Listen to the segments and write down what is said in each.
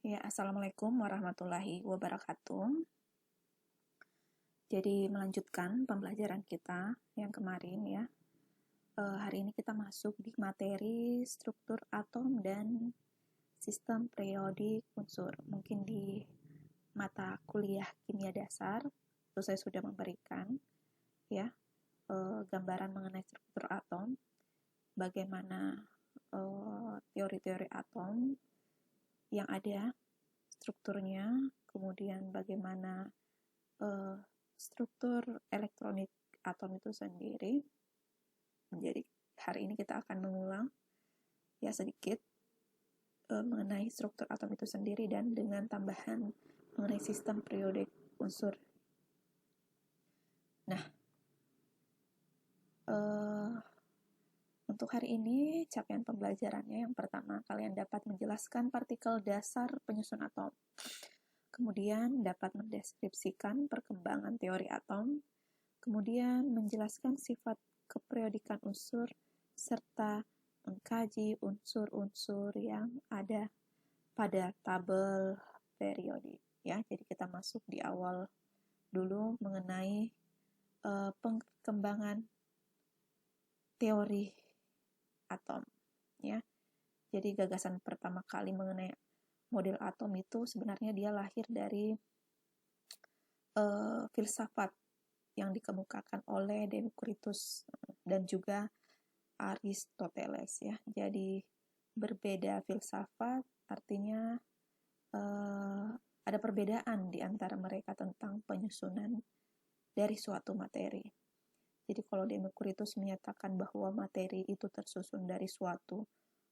Ya, Assalamualaikum warahmatullahi wabarakatuh. Jadi melanjutkan pembelajaran kita yang kemarin ya. Hari ini kita masuk di materi struktur atom dan sistem periodik unsur. Mungkin di mata kuliah kimia dasar itu saya sudah memberikan ya gambaran mengenai struktur atom, bagaimana teori-teori atom yang ada strukturnya, kemudian bagaimana struktur elektronik atom itu sendiri. Jadi hari ini kita akan mengulang ya sedikit mengenai struktur atom itu sendiri dan dengan tambahan mengenai sistem periodik unsur. Nah, untuk hari ini capaian pembelajarannya yang pertama, kalian dapat menjelaskan partikel dasar penyusun atom. Kemudian dapat mendeskripsikan perkembangan teori atom, kemudian menjelaskan sifat keperiodikan unsur, serta mengkaji unsur-unsur yang ada pada tabel periodik. Ya, jadi kita masuk di awal dulu mengenai perkembangan teori atom. Ya, jadi gagasan pertama kali mengenai model atom itu sebenarnya dia lahir dari filsafat yang dikemukakan oleh Demokritus dan juga Aristoteles ya. Jadi berbeda filsafat artinya ada perbedaan di antara mereka tentang penyusunan dari suatu materi. Jadi kalau Demokritus menyatakan bahwa materi itu tersusun dari suatu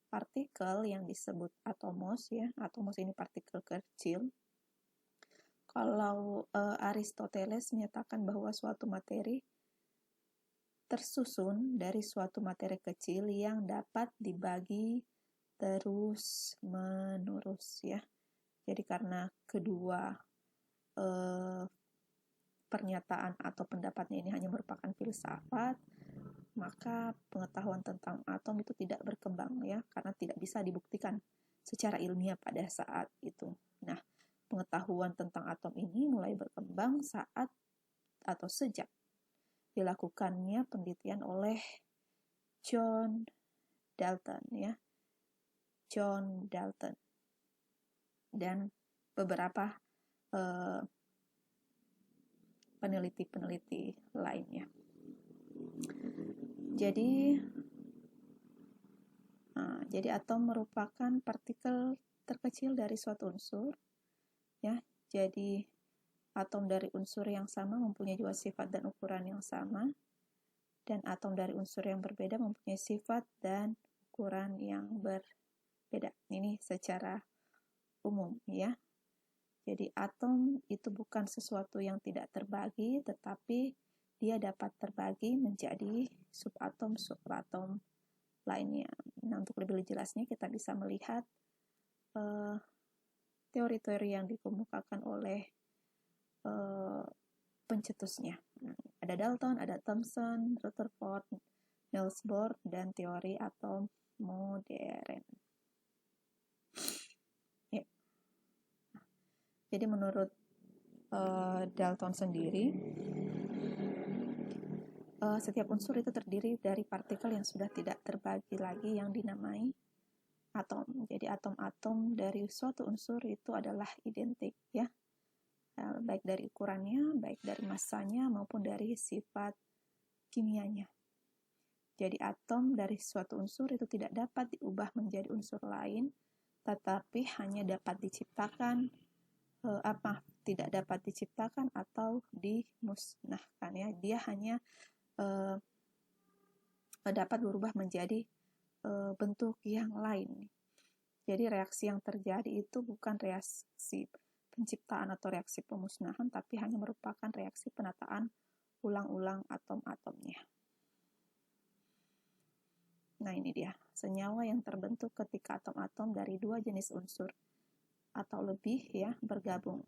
partikel yang disebut atomos ya. Atomos ini partikel kecil. Kalau Aristoteles menyatakan bahwa suatu materi tersusun dari suatu materi kecil yang dapat dibagi terus menerus ya. Jadi karena kedua pernyataan atau pendapatnya ini hanya merupakan filsafat, maka pengetahuan tentang atom itu tidak berkembang ya, karena tidak bisa dibuktikan secara ilmiah pada saat itu. Nah, pengetahuan tentang atom ini mulai berkembang saat atau sejak dilakukannya penelitian oleh John Dalton ya. John Dalton dan beberapa peneliti-peneliti lainnya. Jadi atom merupakan partikel terkecil dari suatu unsur ya. Jadi atom dari unsur yang sama mempunyai dua sifat dan ukuran yang sama, dan atom dari unsur yang berbeda mempunyai sifat dan ukuran yang berbeda. Ini secara umum ya. Jadi atom itu bukan sesuatu yang tidak terbagi, tetapi dia dapat terbagi menjadi subatom lainnya. Nah, untuk lebih jelasnya kita bisa melihat teori-teori yang dikemukakan oleh pencetusnya. Ada Dalton, ada Thomson, Rutherford, Niels Bohr, dan teori atom modern. Ya. Jadi menurut Dalton sendiri, setiap unsur itu terdiri dari partikel yang sudah tidak terbagi lagi yang dinamai atom. Jadi atom-atom dari suatu unsur itu adalah identik ya, baik dari ukurannya, baik dari masanya maupun dari sifat kimianya. Jadi atom dari suatu unsur itu tidak dapat diubah menjadi unsur lain, tetapi hanya dapat diciptakan tidak dapat diciptakan atau dimusnahkan ya. Dia hanya dapat berubah menjadi bentuk yang lain. Jadi reaksi yang terjadi itu bukan reaksi penciptaan atau reaksi pemusnahan, tapi hanya merupakan reaksi penataan ulang-ulang atom-atomnya. Nah, ini dia senyawa yang terbentuk ketika atom-atom dari dua jenis unsur atau lebih ya bergabung.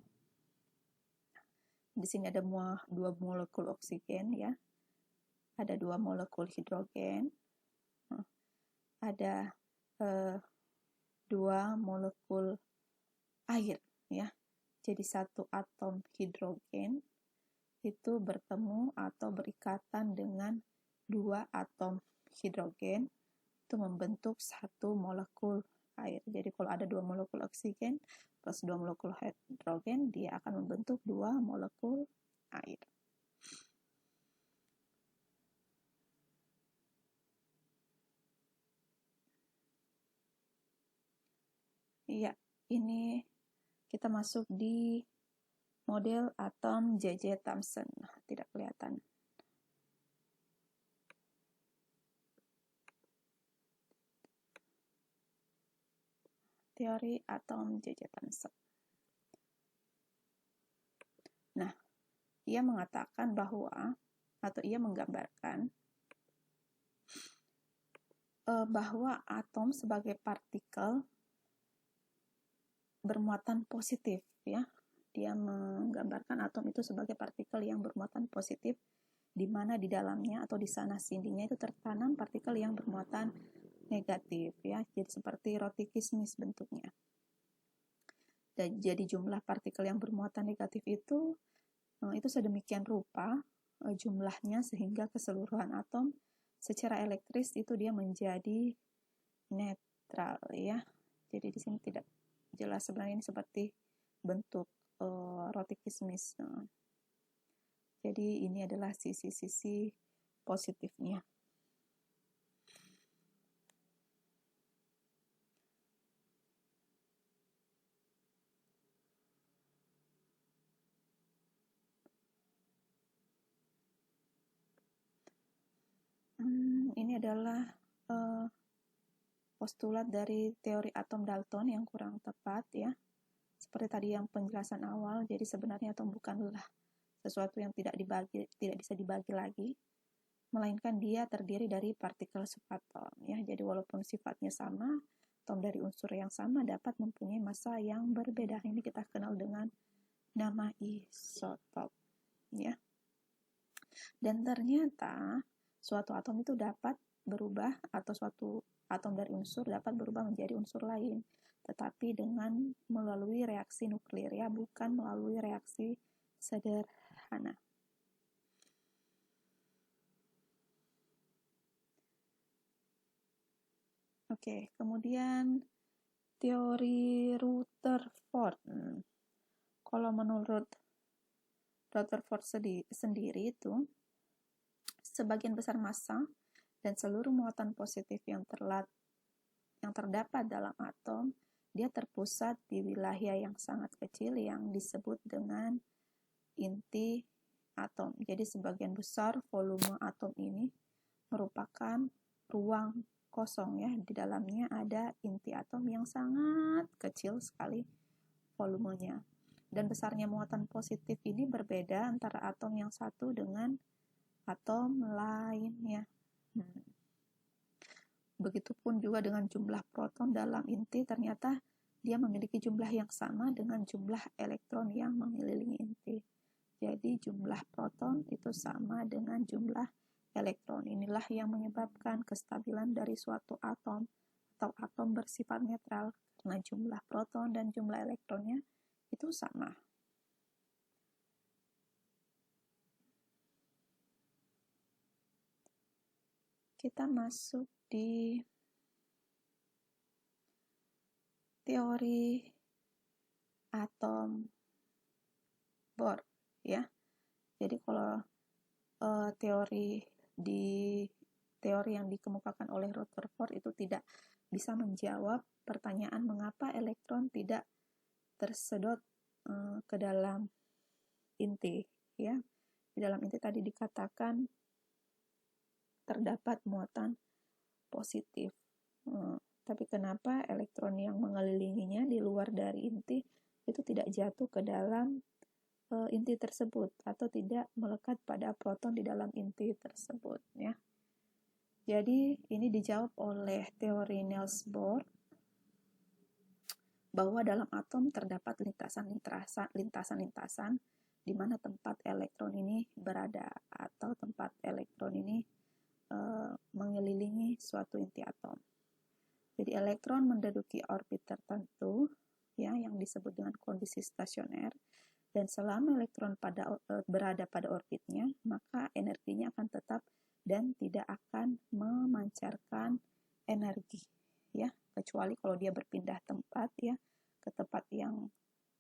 Di sini ada dua molekul oksigen ya, ada dua molekul hidrogen, ada dua molekul air, ya. Jadi satu atom hidrogen itu bertemu atau berikatan dengan dua atom hidrogen itu membentuk satu molekul air. Jadi kalau ada dua molekul oksigen plus dua molekul hidrogen, dia akan membentuk dua molekul air. Iya, ini kita masuk di model atom J.J. Thomson. Tidak kelihatan. Teori atom J.J. Thomson. Nah, ia mengatakan bahwa, atau ia menggambarkan bahwa atom sebagai partikel bermuatan positif, ya. Dia menggambarkan atom itu sebagai partikel yang bermuatan positif, di mana di dalamnya atau di sana sininya itu tertanam partikel yang bermuatan negatif, ya. Jadi seperti roti kismis bentuknya. Dan jadi jumlah partikel yang bermuatan negatif itu sedemikian rupa jumlahnya sehingga keseluruhan atom secara elektris itu dia menjadi netral, ya. Jadi di sini tidak jelas sebenarnya ini seperti bentuk roti kismis. Jadi ini adalah sisi-sisi positifnya. Ini adalah postulat dari teori atom Dalton yang kurang tepat, ya. Seperti tadi yang penjelasan awal, jadi sebenarnya atom bukanlah sesuatu yang tidak bisa dibagi lagi, melainkan dia terdiri dari partikel subatom, ya. Jadi walaupun sifatnya sama, atom dari unsur yang sama dapat mempunyai massa yang berbeda. Ini kita kenal dengan nama isotop, ya. Dan ternyata suatu atom itu dapat berubah, atau suatu atom dari unsur dapat berubah menjadi unsur lain, tetapi dengan melalui reaksi nuklir, ya, bukan melalui reaksi sederhana. Oke, kemudian teori Rutherford. Kalau menurut Rutherford sendiri itu, sebagian besar massa dan seluruh muatan positif yang terdapat dalam atom, dia terpusat di wilayah yang sangat kecil yang disebut dengan inti atom. Jadi sebagian besar volume atom ini merupakan ruang kosong, ya. Di dalamnya ada inti atom yang sangat kecil sekali volumenya. Dan besarnya muatan positif ini berbeda antara atom yang satu dengan atom lainnya. Begitupun juga dengan jumlah proton dalam inti, ternyata dia memiliki jumlah yang sama dengan jumlah elektron yang mengelilingi inti. Jadi jumlah proton itu sama dengan jumlah elektron. Inilah yang menyebabkan kestabilan dari suatu atom atau atom bersifat netral, karena jumlah proton dan jumlah elektronnya itu sama. Kita masuk di teori atom Bohr, ya. Jadi kalau teori yang dikemukakan oleh Rutherford itu tidak bisa menjawab pertanyaan mengapa elektron tidak tersedot ke dalam inti, ya. Di dalam inti tadi dikatakan terdapat muatan positif. Tapi kenapa elektron yang mengelilinginya di luar dari inti itu tidak jatuh ke dalam inti tersebut atau tidak melekat pada proton di dalam inti tersebut, ya. Jadi ini dijawab oleh teori Niels Bohr bahwa dalam atom terdapat lintasan-lintasan di mana tempat elektron ini berada, atau tempat elektron ini mengelilingi suatu inti atom. Jadi elektron menduduki orbit tertentu, ya, yang disebut dengan kondisi stasioner. Dan selama elektron berada pada orbitnya, maka energinya akan tetap dan tidak akan memancarkan energi, ya, kecuali kalau dia berpindah tempat, ya, ke tempat yang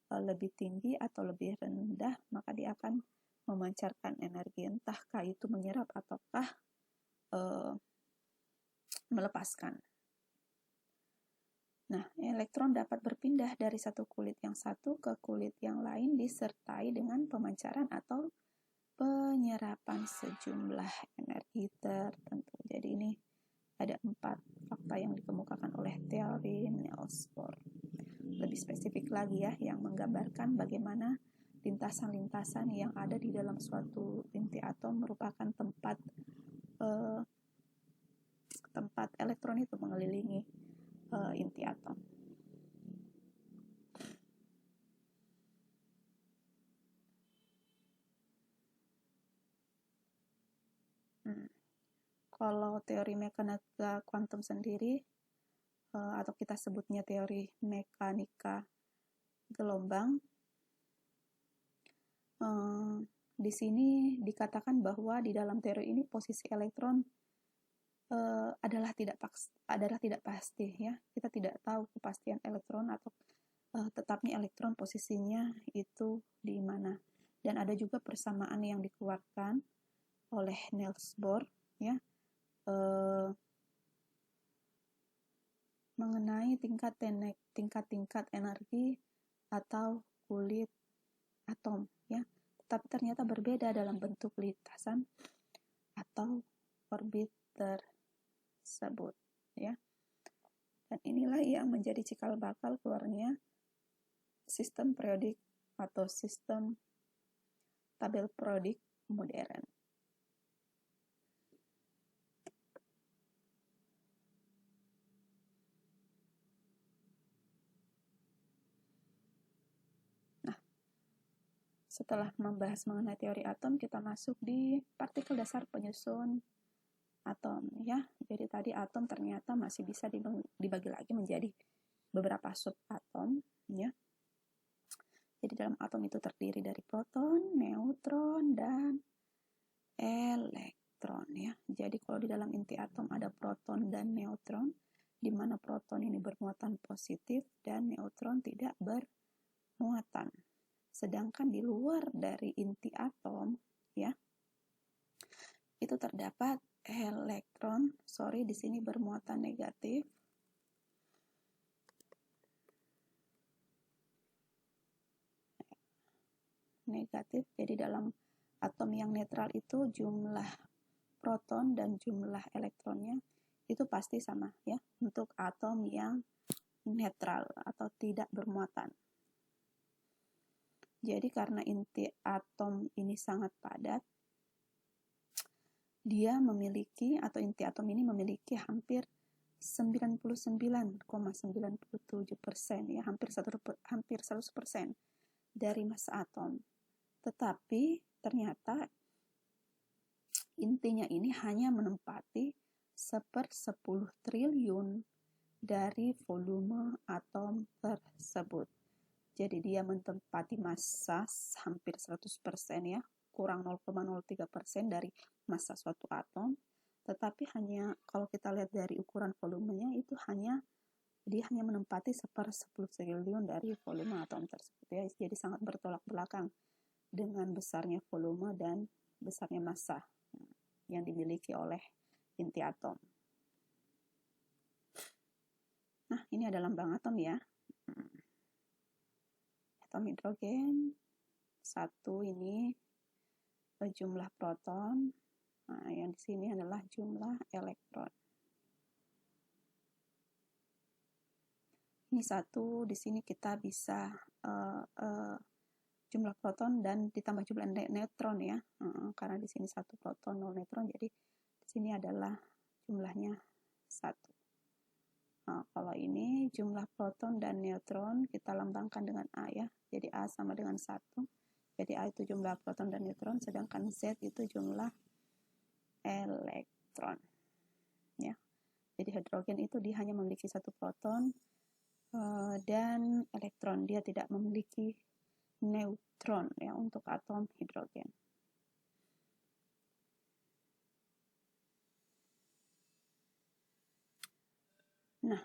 lebih tinggi atau lebih rendah, maka dia akan memancarkan energi, entahkah itu menyerap ataukah melepaskan. Nah, elektron dapat berpindah dari satu kulit yang satu ke kulit yang lain disertai dengan pemancaran atau penyerapan sejumlah energi tertentu. Jadi ini ada 4 fakta yang dikemukakan oleh teori Niels Bohr. Lebih spesifik lagi ya, yang menggambarkan bagaimana lintasan-lintasan yang ada di dalam suatu inti atom merupakan tempat elektron itu mengelilingi inti atom. Kalau teori mekanika kuantum sendiri, atau kita sebutnya teori mekanika gelombang, di sini dikatakan bahwa di dalam teori ini posisi elektron adalah tidak pasti, ya. Kita tidak tahu kepastian elektron atau tetapnya elektron posisinya itu di mana. Dan ada juga persamaan yang dikeluarkan oleh Niels Bohr, ya, mengenai tingkat-tingkat energi atau kulit atom, ya. Tetapi ternyata berbeda dalam bentuk lintasan atau orbit tersebut, ya. Dan inilah yang menjadi cikal bakal keluarnya sistem periodik atau sistem tabel periodik modern. Nah, setelah membahas mengenai teori atom, kita masuk di partikel dasar penyusun atom, ya. Jadi tadi atom ternyata masih bisa dibagi lagi menjadi beberapa subatom, ya. Jadi dalam atom itu terdiri dari proton, neutron, dan elektron, ya. Jadi kalau di dalam inti atom ada proton dan neutron, di mana proton ini bermuatan positif dan neutron tidak bermuatan. Sedangkan di luar dari inti atom, ya, itu terdapat elektron, di sini bermuatan negatif. Jadi dalam atom yang netral itu jumlah proton dan jumlah elektronnya itu pasti sama, ya, untuk atom yang netral atau tidak bermuatan. Jadi karena inti atom ini sangat padat, dia memiliki, atau inti atom ini memiliki hampir 99,97%, ya, hampir 100% dari massa atom. Tetapi ternyata intinya ini hanya menempati 1/10 triliun dari volume atom tersebut. Jadi dia menempati massa hampir 100%, ya, kurang 0,03% dari massa suatu atom. Tetapi hanya kalau kita lihat dari ukuran volumenya itu dia hanya menempati 1/10 triliun dari volume atom tersebut, ya. Jadi sangat bertolak belakang dengan besarnya volume dan besarnya massa yang dimiliki oleh inti atom. Nah, ini adalah lambang atom, ya. Atom hidrogen 1 ini jumlah proton. Nah, yang di sini adalah jumlah elektron. Ini 1, di sini kita bisa jumlah proton dan ditambah jumlah neutron, ya, karena di sini 1 proton 0 neutron, jadi di sini adalah jumlahnya 1. Nah, kalau ini jumlah proton dan neutron kita lambangkan dengan A, ya, jadi A sama dengan 1, jadi A itu jumlah proton dan neutron, sedangkan Z itu jumlah elektron, ya. Jadi hidrogen itu dia hanya memiliki 1 proton dan elektron. Dia tidak memiliki neutron ya untuk atom hidrogen. Nah,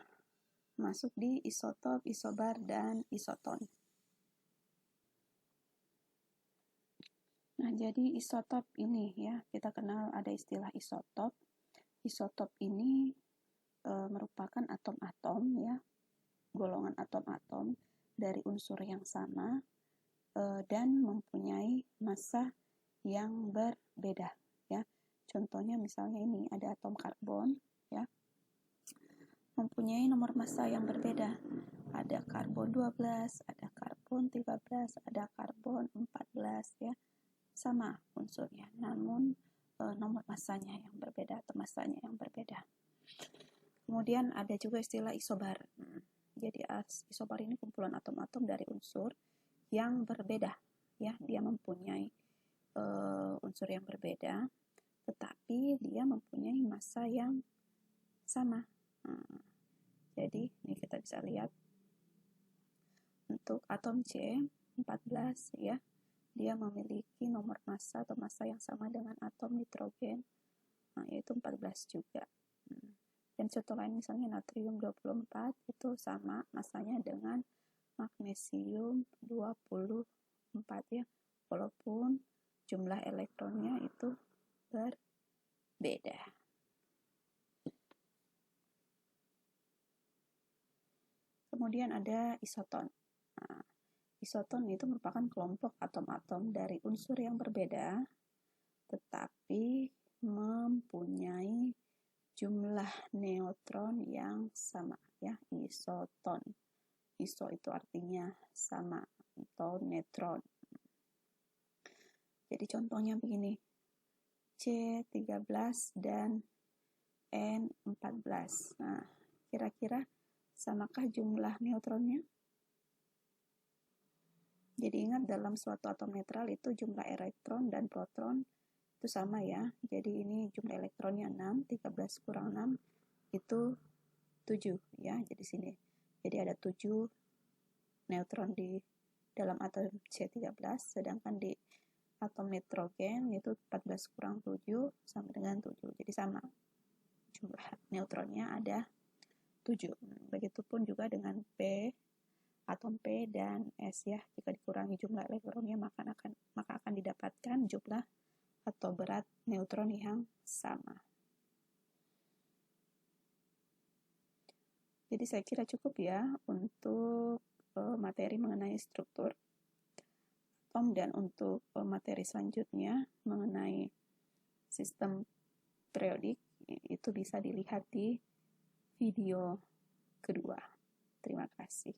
masuk di isotop, isobar, dan isoton. Nah, jadi isotop ini ya, kita kenal ada istilah isotop. Isotop ini merupakan atom-atom ya, golongan atom-atom dari unsur yang sama dan mempunyai massa yang berbeda ya. Contohnya misalnya ini ada atom karbon ya, mempunyai nomor massa yang berbeda. Ada karbon 12, ada karbon 13, ada karbon 14 ya. Sama unsurnya, namun nomor massanya yang berbeda atau massanya yang berbeda. Kemudian ada juga istilah isobar. Jadi isobar ini kumpulan atom-atom dari unsur yang berbeda ya. Dia mempunyai unsur yang berbeda, tetapi dia mempunyai massa yang sama. Jadi ini kita bisa lihat untuk atom C14 ya, dia memiliki nomor massa atau massa yang sama dengan atom nitrogen, yaitu 14 juga. Dan contoh lain misalnya natrium 24 itu sama massanya dengan magnesium 24 ya, walaupun jumlah elektronnya itu berbeda. Kemudian ada isoton. Isoton itu merupakan kelompok atom-atom dari unsur yang berbeda, tetapi mempunyai jumlah neutron yang sama ya, isoton. Iso itu artinya sama atau neutron. Jadi contohnya begini, C13 dan N14. Nah, kira-kira samakah jumlah neutronnya? Jadi ingat, dalam suatu atom netral itu jumlah elektron dan proton itu sama ya. Jadi ini jumlah elektronnya 6, 13 kurang 6 itu 7 ya. Jadi sini. Jadi ada 7 neutron di dalam atom C13, sedangkan di atom nitrogen itu 14 kurang 7 sama dengan 7. Jadi sama. Jumlah neutronnya ada 7. Begitupun juga dengan atom P dan S ya. Jika dikurangi jumlah elektronnya maka akan didapatkan jumlah atau berat neutron yang sama. Jadi saya kira cukup ya untuk materi mengenai struktur atom, dan untuk materi selanjutnya mengenai sistem periodik itu bisa dilihat di video kedua. Terima kasih.